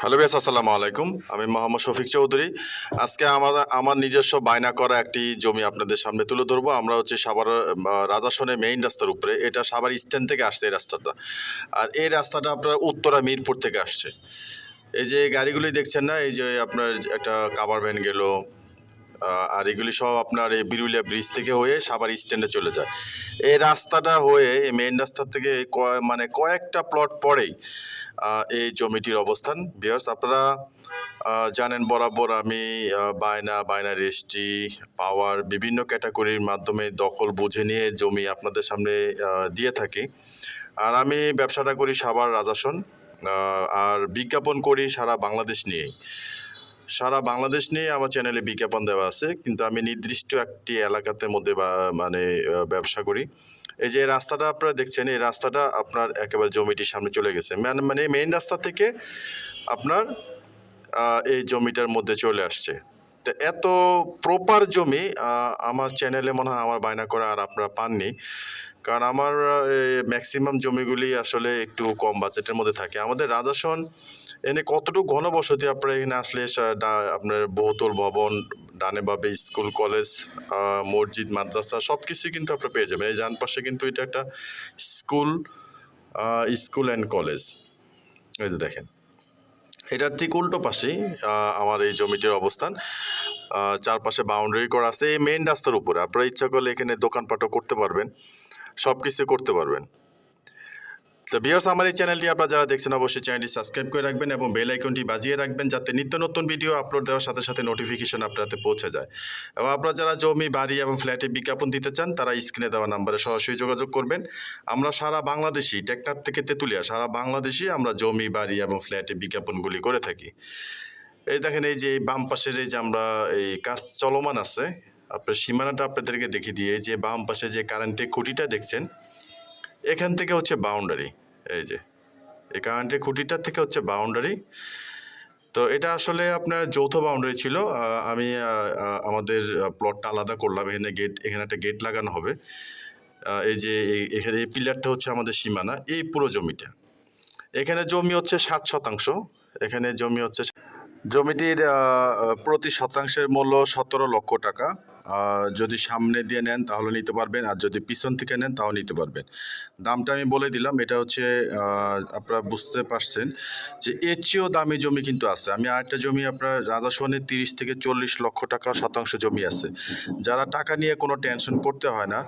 Hello base, আসসালামু আলাইকুম। আমি মোহাম্মদ শফিক চৌধুরী। আজকে আমার নিজস্ব বায়না করা একটি জমি আপনাদের সামনে তুলে ধরবো। আমরা হচ্ছে সাভার রাজাসনে মেইন রাস্তার উপরে। এটা সাভার স্ট্যান্ড থেকে আসছে এই রাস্তাটা। আর এই রাস্তাটা আপনার উত্তরা মিরপুর থেকে আসছে। এই যে গাড়িগুলি দেখছেন না, এই যে আপনার একটা কাভার ভ্যান গেল, আর এগুলি সব আপনার এই বিরুলিয়া ব্রিজ থেকে হয়ে সাভার স্ট্যান্ডে চলে যায়। এই রাস্তাটা হয়ে এই মেইন রাস্তা থেকে কয়েকটা প্লট পরেই এই জমিটির অবস্থান। ভিউয়ার্স, আপনারা জানেন বরাবর আমি বায়না রেজিস্ট্রি পাওয়ার বিভিন্ন ক্যাটাগরির মাধ্যমে দখল বুঝে নিয়ে জমি আপনাদের সামনে দিয়ে থাকি। আর আমি ব্যবসাটা করি সাভার রাজাসন, আর বিজ্ঞাপন করি সারা বাংলাদেশ নিয়েই। সারা বাংলাদেশ নিয়ে আমার চ্যানেলে বিজ্ঞাপন দেওয়া আছে, কিন্তু আমি নির্দিষ্ট একটি এলাকাতে মধ্যে ব্যবসা করি। এই যে রাস্তাটা আপনারা দেখছেন, এই রাস্তাটা আপনার একেবারে জমিটির সামনে চলে গেছে। মানে মেইন রাস্তা থেকে আপনার এই জমিটার মধ্যে চলে আসছে। তো এত প্রপার জমি আমার চ্যানেলে মনে হয় আমার বায়না করা আর আপনারা পাননি, কারণ আমার ম্যাক্সিমাম জমিগুলি আসলে একটু কম বাজেটের মধ্যে থাকে। আমাদের রাজাসন এনে কতটুকু ঘনবসতি, আপনারা এখানে আসলে আপনার বহুতল ভবন, ডানে বামে স্কুল কলেজ মসজিদ মাদ্রাসা সব কিছুই কিন্তু আপনারা পেয়ে যাবেন। এই ডান পাশে কিন্তু এটা একটা স্কুল অ্যান্ড কলেজ। এই যে দেখেন, এটার ঠিক উল্টো পাশেই আমার এই জমিটির অবস্থান। চারপাশে বাউন্ডারি করা আছে এই মেইন রাস্তার উপরে। আপনারা ইচ্ছা করলে এখানে দোকানপাটও করতে পারবেন, সব কিছু করতে পারবেন। তো ভিউয়ার্স, আমার এই চ্যানেলটি আপনারা যারা দেখছেন অবশ্যই চ্যানেলটি সাবস্ক্রাইব করে রাখবেন এবং বেল আইকনটি বাজিয়ে রাখবেন, যাতে নিত্য নতুন ভিডিও আপলোড দেওয়ার সাথে সাথে নোটিফিকেশন আপনাদের পৌঁছে যায়। এবং আপনারা যারা জমি বাড়ি এবং ফ্ল্যাটে বিজ্ঞাপন দিতে চান তারা স্ক্রিনে দেওয়া নাম্বারে সরাসরি যোগাযোগ করবেন। আমরা সারা বাংলাদেশি, টেকনাফ থেকে তেঁতুলিয়া সারা বাংলাদেশি আমরা জমি বাড়ি এবং ফ্ল্যাটে বিজ্ঞাপনগুলি করে থাকি। এই দেখেন, এই যে বাম পাশের এই যে আমরা এই কাজ চলমান আছে, আপনার সীমানাটা আপনাদেরকে দেখিয়ে দিয়ে, যে বাম পাশে যে কারেন্টের খুঁটিটা দেখছেন, এখান থেকে হচ্ছে বাউন্ডারি। এই যে এই কারেন্টের খুঁটিটার থেকে হচ্ছে বাউন্ডারি। তো এটা আসলে আপনার যৌথ বাউন্ডারি ছিল। আমি আমাদের প্লটটা আলাদা করলাম। এখানে একটা গেট লাগানো হবে। এই যে এখানে এই পিলারটা হচ্ছে আমাদের সীমানা, এই পুরো জমিটা। এখানে জমি হচ্ছে 7%। এখানে জমি হচ্ছে, জমিটির প্রতি শতাংশের মূল্য 17 লক্ষ টাকা। যদি সামনে দিয়ে নেন তাহলে নিতে পারবেন, আর যদি পিছন থেকে নেন তাও নিতে পারবেন। দামটা আমি বলে দিলাম। এটা হচ্ছে আপনারা বুঝতে পারছেন যে এর চেয়েও দামি জমি কিন্তু আছে। আমি আরেকটা জমি আপনার রাজাসনে 30 থেকে 40 লক্ষ টাকা শতাংশ জমি আছে। যারা টাকা নিয়ে কোনো টেনশন করতে হয় না,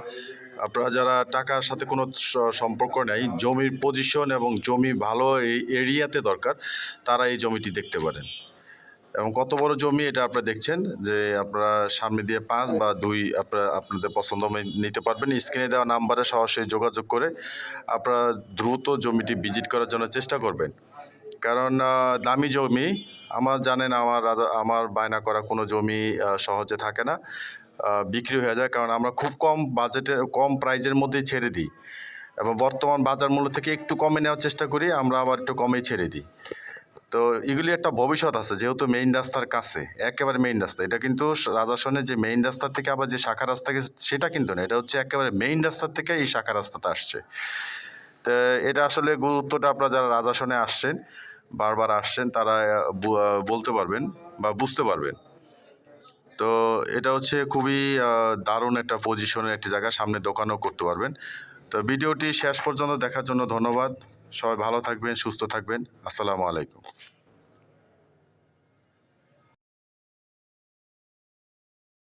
আপনারা যারা টাকার সাথে কোনো সম্পর্ক নেই, জমির পজিশন এবং জমি ভালো এরিয়াতে দরকার, তারা এই জমিটি দেখতে পারেন। এবং কত বড় জমি এটা আপনারা দেখছেন, যে আপনারা সামনে দিয়ে 5 বা 2 আপনাদের পছন্দ নিতে পারবেন। স্ক্রিনে দেওয়া নাম্বারে সরাসরি যোগাযোগ করে আপনারা দ্রুত জমিটি ভিজিট করার জন্য চেষ্টা করবেন। কারণ দামি জমি জানেন, আমার বায়না করা কোনো জমি সহজে থাকে না, বিক্রি হয়ে যায়। কারণ আমরা খুব কম প্রাইজের মধ্যেই ছেড়ে দিই, এবং বর্তমান বাজার মূল্য থেকে একটু কমে নেওয়ার চেষ্টা করি, আমরা আবার একটু কমেই ছেড়ে দিই। তো এগুলি একটা ভবিষ্যৎ আছে, যেহেতু মেইন রাস্তার কাছে, একেবারে মেইন রাস্তা। এটা কিন্তু রাজাসনে যে মেইন রাস্তা থেকে আবার যে শাখা রাস্তা গেছে সেটা কিন্তু না, এটা হচ্ছে একেবারে মেইন রাস্তার থেকে এই শাখা রাস্তাটা আসছে। তো এটা আসলে গুরুত্বটা আপনারা যারা রাজাসনে আসছেন, বারবার আসছেন, তারা বলতে পারবেন বা বুঝতে পারবেন। তো এটা হচ্ছে খুবই দারুণ একটা পজিশনের একটি জায়গা, সামনে দোকানও করতে পারবেন। তো ভিডিওটি শেষ পর্যন্ত দেখার জন্য ধন্যবাদ। সবাই ভালো থাকবেন, সুস্থ থাকবেন। আসসালামু আলাইকুম।